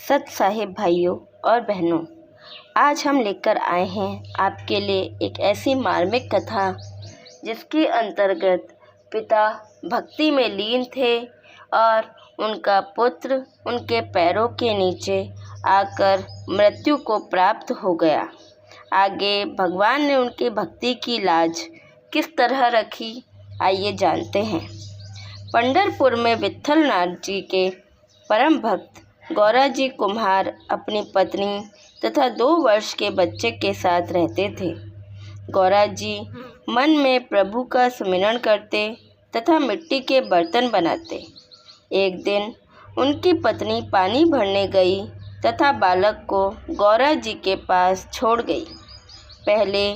सत साहिब भाइयों और बहनों, आज हम लेकर आए हैं आपके लिए एक ऐसी मार्मिक कथा जिसके अंतर्गत पिता भक्ति में लीन थे और उनका पुत्र उनके पैरों के नीचे आकर मृत्यु को प्राप्त हो गया। आगे भगवान ने उनकी भक्ति की लाज किस तरह रखी, आइए जानते हैं। पंढरपुर में विट्ठलनाथ जी के परम भक्त गौराजी कुम्हार अपनी पत्नी तथा 2 वर्ष के बच्चे के साथ रहते थे। गौराजी मन में प्रभु का सुमिरन करते तथा मिट्टी के बर्तन बनाते। एक दिन उनकी पत्नी पानी भरने गई तथा बालक को गौराजी के पास छोड़ गई। पहले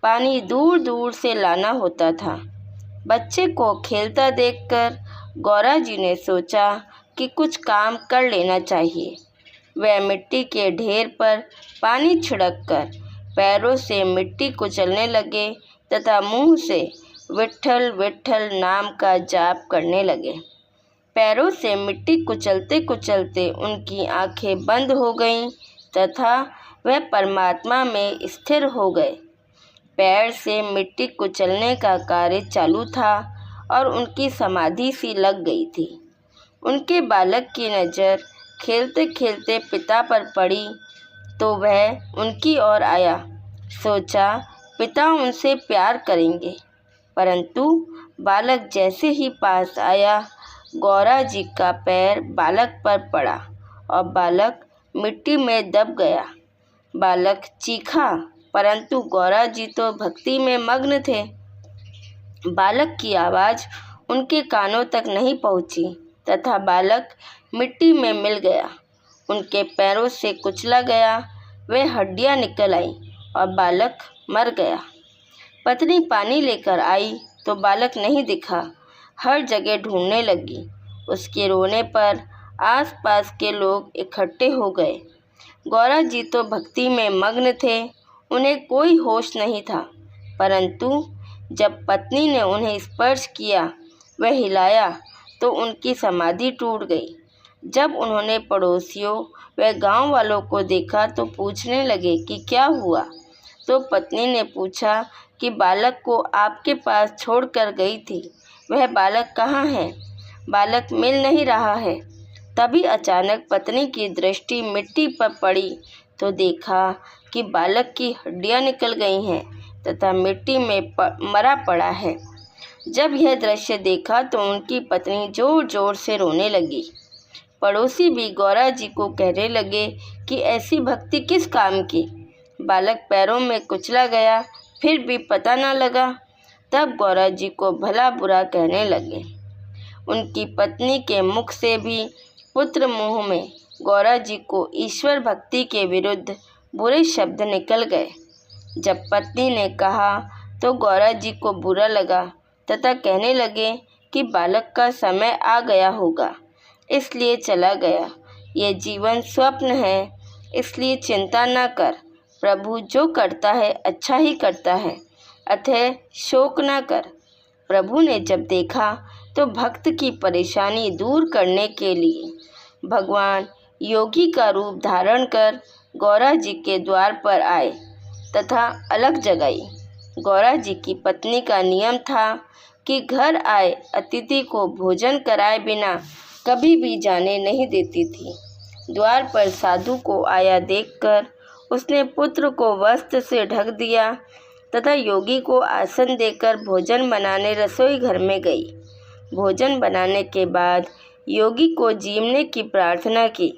पानी दूर दूर से लाना होता था। बच्चे को खेलता देखकर गौराजी ने सोचा कि कुछ काम कर लेना चाहिए। वह मिट्टी के ढेर पर पानी छिड़ककर पैरों से मिट्टी कुचलने लगे तथा मुंह से विट्ठल विट्ठल नाम का जाप करने लगे। पैरों से मिट्टी कुचलते कुचलते उनकी आंखें बंद हो गईं तथा वह परमात्मा में स्थिर हो गए। पैर से मिट्टी कुचलने का कार्य चालू था और उनकी समाधि सी लग गई थी। उनके बालक की नज़र खेलते खेलते पिता पर पड़ी तो वह उनकी ओर आया। सोचा पिता उनसे प्यार करेंगे, परंतु बालक जैसे ही पास आया गौराजी का पैर बालक पर पड़ा और बालक मिट्टी में दब गया। बालक चीखा, परंतु गौराजी तो भक्ति में मग्न थे। बालक की आवाज़ उनके कानों तक नहीं पहुंची तथा बालक मिट्टी में मिल गया। उनके पैरों से कुचला गया, वे हड्डियां निकल आईं और बालक मर गया। पत्नी पानी लेकर आई तो बालक नहीं दिखा। हर जगह ढूंढने लगी। उसके रोने पर आसपास के लोग इकट्ठे हो गए। गौराजी तो भक्ति में मग्न थे, उन्हें कोई होश नहीं था, परंतु जब पत्नी ने उन्हें स्पर्श किया, वह हिलाया तो उनकी समाधि टूट गई। जब उन्होंने पड़ोसियों व गांव वालों को देखा तो पूछने लगे कि क्या हुआ। तो पत्नी ने पूछा कि बालक को आपके पास छोड़कर गई थी, वह बालक कहाँ है? बालक मिल नहीं रहा है। तभी अचानक पत्नी की दृष्टि मिट्टी पर पड़ी तो देखा कि बालक की हड्डियां निकल गई हैं तथा मिट्टी में मरा पड़ा है। जब यह दृश्य देखा तो उनकी पत्नी जोर जोर से रोने लगी। पड़ोसी भी गौराजी को कहने लगे कि ऐसी भक्ति किस काम की? बालक पैरों में कुचला गया, फिर भी पता न लगा। तब गौराजी को भला बुरा कहने लगे। उनकी पत्नी के मुख से भी पुत्र मुँह में गौराजी को ईश्वर भक्ति के विरुद्ध बुरे शब्द निकल गए। जब पत्नी ने कहा तो गौराजी को बुरा लगा तथा कहने लगे कि बालक का समय आ गया होगा, इसलिए चला गया। यह जीवन स्वप्न है, इसलिए चिंता न कर। प्रभु जो करता है अच्छा ही करता है, अतः शोक न कर। प्रभु ने जब देखा तो भक्त की परेशानी दूर करने के लिए भगवान योगी का रूप धारण कर गौराजी के द्वार पर आए तथा अलग जगाई। गौराजी की पत्नी का नियम था कि घर आए अतिथि को भोजन कराए बिना कभी भी जाने नहीं देती थी। द्वार पर साधु को आया देखकर उसने पुत्र को वस्त्र से ढक दिया तथा योगी को आसन देकर भोजन बनाने रसोई घर में गई। भोजन बनाने के बाद योगी को जीवने की प्रार्थना की।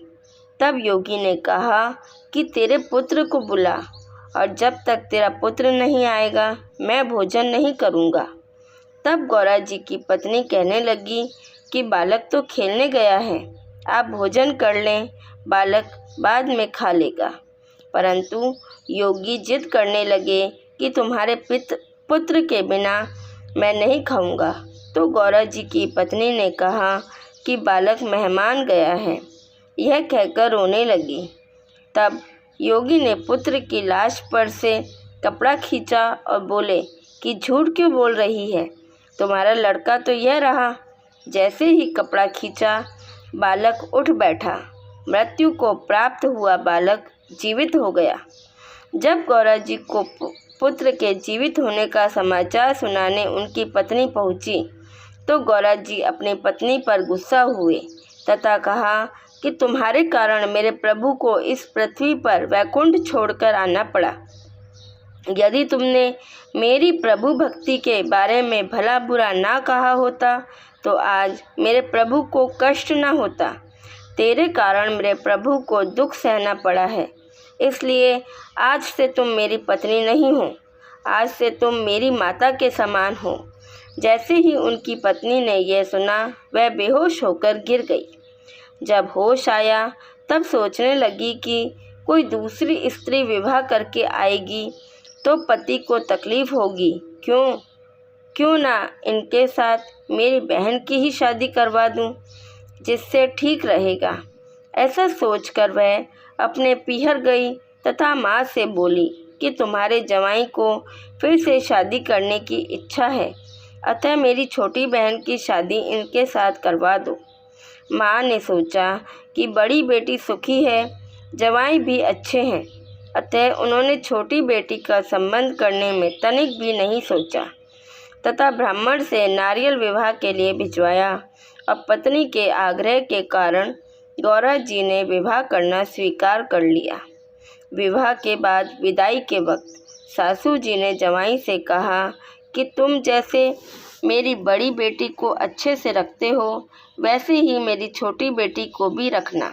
तब योगी ने कहा कि तेरे पुत्र को बुला, और जब तक तेरा पुत्र नहीं आएगा मैं भोजन नहीं करूँगा। तब गौराजी की पत्नी कहने लगी कि बालक तो खेलने गया है, आप भोजन कर लें, बालक बाद में खा लेगा। परंतु योगी जिद करने लगे कि तुम्हारे पुत्र के बिना मैं नहीं खाऊंगा। तो गौराजी की पत्नी ने कहा कि बालक मेहमान गया है, यह कहकर रोने लगी। तब योगी ने पुत्र की लाश पर से कपड़ा खींचा और बोले कि झूठ क्यों बोल रही है, तुम्हारा लड़का तो यह रहा। जैसे ही कपड़ा खींचा बालक उठ बैठा। मृत्यु को प्राप्त हुआ बालक जीवित हो गया। जब गौरा जी को पुत्र के जीवित होने का समाचार सुनाने उनकी पत्नी पहुंची तो गौरा जी अपनी पत्नी पर गुस्सा हुए तथा कहा कि तुम्हारे कारण मेरे प्रभु को इस पृथ्वी पर वैकुंठ छोड़कर आना पड़ा। यदि तुमने मेरी प्रभु भक्ति के बारे में भला बुरा ना कहा होता तो आज मेरे प्रभु को कष्ट न होता। तेरे कारण मेरे प्रभु को दुख सहना पड़ा है, इसलिए आज से तुम मेरी पत्नी नहीं हो, आज से तुम मेरी माता के समान हो। जैसे ही उनकी पत्नी ने यह सुना वह बेहोश होकर गिर गई। जब होश आया तब सोचने लगी कि कोई दूसरी स्त्री विवाह करके आएगी तो पति को तकलीफ होगी, क्यों ना इनके साथ मेरी बहन की ही शादी करवा दूं, जिससे ठीक रहेगा। ऐसा सोचकर वह अपने पीहर गई तथा माँ से बोली कि तुम्हारे जवाई को फिर से शादी करने की इच्छा है, अतः मेरी छोटी बहन की शादी इनके साथ करवा दो। माँ ने सोचा कि बड़ी बेटी सुखी है, जवाई भी अच्छे हैं, अतः उन्होंने छोटी बेटी का संबंध करने में तनिक भी नहीं सोचा तथा ब्राह्मण से नारियल विवाह के लिए भिजवाया। अब पत्नी के आग्रह के कारण गौरा जी ने विवाह करना स्वीकार कर लिया। विवाह के बाद विदाई के वक्त सासू जी ने जवाई से कहा कि तुम जैसे मेरी बड़ी बेटी को अच्छे से रखते हो वैसे ही मेरी छोटी बेटी को भी रखना।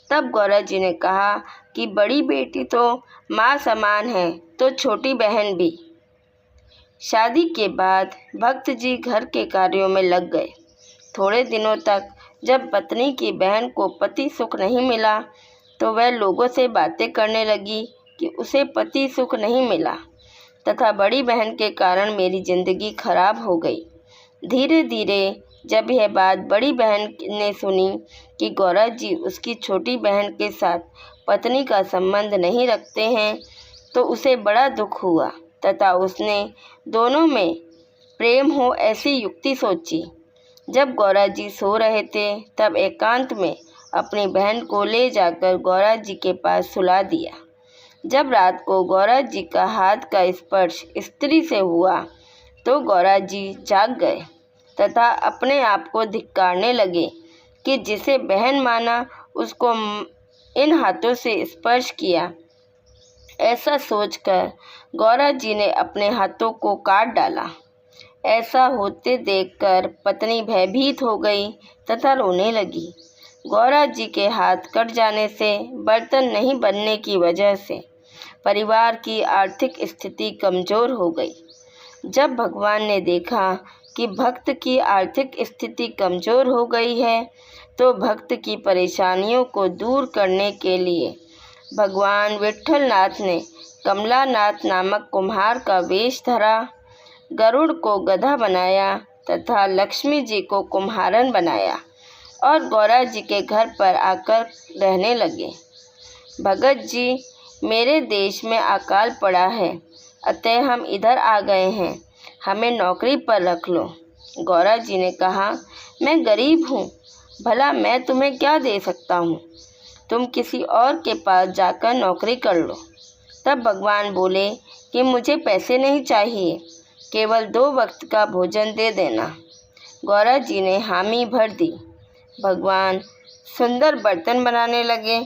तब गौरा जी ने कहा कि बड़ी बेटी तो माँ समान है तो छोटी बहन भी। शादी के बाद भक्त जी घर के कार्यों में लग गए। थोड़े दिनों तक जब पत्नी की बहन को पति सुख नहीं मिला तो वह लोगों से बातें करने लगी कि उसे पति सुख नहीं मिला तथा बड़ी बहन के कारण मेरी ज़िंदगी खराब हो गई। धीरे धीरे जब यह बात बड़ी बहन ने सुनी कि गौरा जी उसकी छोटी बहन के साथ पत्नी का संबंध नहीं रखते हैं तो उसे बड़ा दुख हुआ तथा उसने दोनों में प्रेम हो ऐसी युक्ति सोची। जब गौरा जी सो रहे थे तब एकांत में अपनी बहन को ले जाकर गौरा जी के पास सुला दिया। जब रात को गौरा जी का हाथ का स्पर्श स्त्री से हुआ तो गौरा जी जाग गए तथा अपने आप को धिक्कारने लगे कि जिसे बहन माना उसको इन हाथों से स्पर्श किया। ऐसा सोचकर गौरा जी ने अपने हाथों को काट डाला। ऐसा होते देखकर पत्नी भयभीत हो गई तथा रोने लगी। गौरा जी के हाथ कट जाने से बर्तन नहीं बनने की वजह से परिवार की आर्थिक स्थिति कमज़ोर हो गई। जब भगवान ने देखा कि भक्त की आर्थिक स्थिति कमज़ोर हो गई है तो भक्त की परेशानियों को दूर करने के लिए भगवान विट्ठलनाथ ने कमलानाथ नामक कुम्हार का वेश धरा, गरुड़ को गधा बनाया तथा लक्ष्मी जी को कुम्हारन बनाया और गौरा जी के घर पर आकर रहने लगे। भगत जी, मेरे देश में अकाल पड़ा है, अतः हम इधर आ गए हैं, हमें नौकरी पर रख लो। गौरा जी ने कहा, मैं गरीब हूँ, भला मैं तुम्हें क्या दे सकता हूँ, तुम किसी और के पास जाकर नौकरी कर लो। तब भगवान बोले कि मुझे पैसे नहीं चाहिए, केवल 2 वक्त का भोजन दे देना। गौरा जी ने हामी भर दी। भगवान सुंदर बर्तन बनाने लगे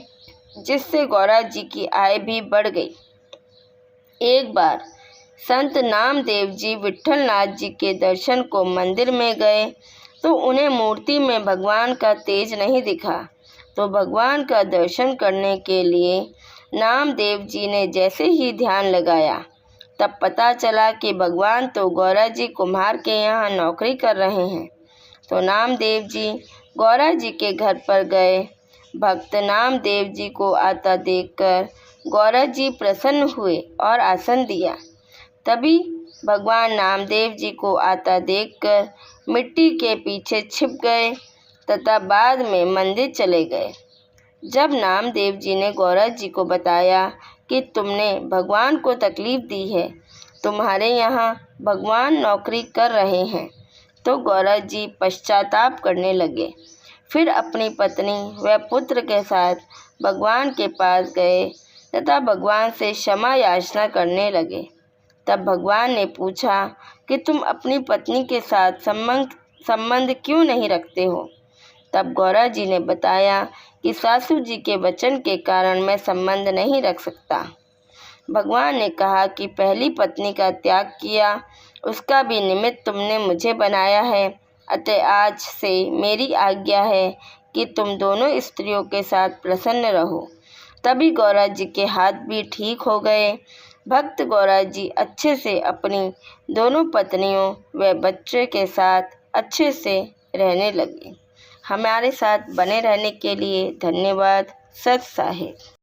जिससे गौरा जी की आय भी बढ़ गई। एक बार संत नामदेव जी विट्ठलनाथ जी के दर्शन को मंदिर में गए तो उन्हें मूर्ति में भगवान का तेज नहीं दिखा। तो भगवान का दर्शन करने के लिए नामदेव जी ने जैसे ही ध्यान लगाया तब पता चला कि भगवान तो गौरा जी कुम्हार के यहाँ नौकरी कर रहे हैं। तो नामदेव जी गौरा जी के घर पर गए। भक्त नामदेव जी को आता देखकर गौरा जी प्रसन्न हुए और आसन दिया। तभी भगवान नामदेव जी को आता देखकर मिट्टी के पीछे छिप गए तथा बाद में मंदिर चले गए। जब नामदेव जी ने गौरा जी को बताया कि तुमने भगवान को तकलीफ़ दी है, तुम्हारे यहाँ भगवान नौकरी कर रहे हैं, तो गौरा जी पश्चाताप करने लगे। फिर अपनी पत्नी व पुत्र के साथ भगवान के पास गए तथा भगवान से क्षमा याचना करने लगे। तब भगवान ने पूछा कि तुम अपनी पत्नी के साथ संबंध क्यों नहीं रखते हो? तब गौरा जी ने बताया कि सासू जी के वचन के कारण मैं संबंध नहीं रख सकता। भगवान ने कहा कि पहली पत्नी का त्याग किया, उसका भी निमित्त तुमने मुझे बनाया है, अतः आज से मेरी आज्ञा है कि तुम दोनों स्त्रियों के साथ प्रसन्न रहो। तभी गौरा जी के हाथ भी ठीक हो गए। भक्त गौरा जी अच्छे से अपनी दोनों पत्नियों व बच्चे के साथ अच्छे से रहने लगे। हमारे साथ बने रहने के लिए धन्यवाद। सत साहिब।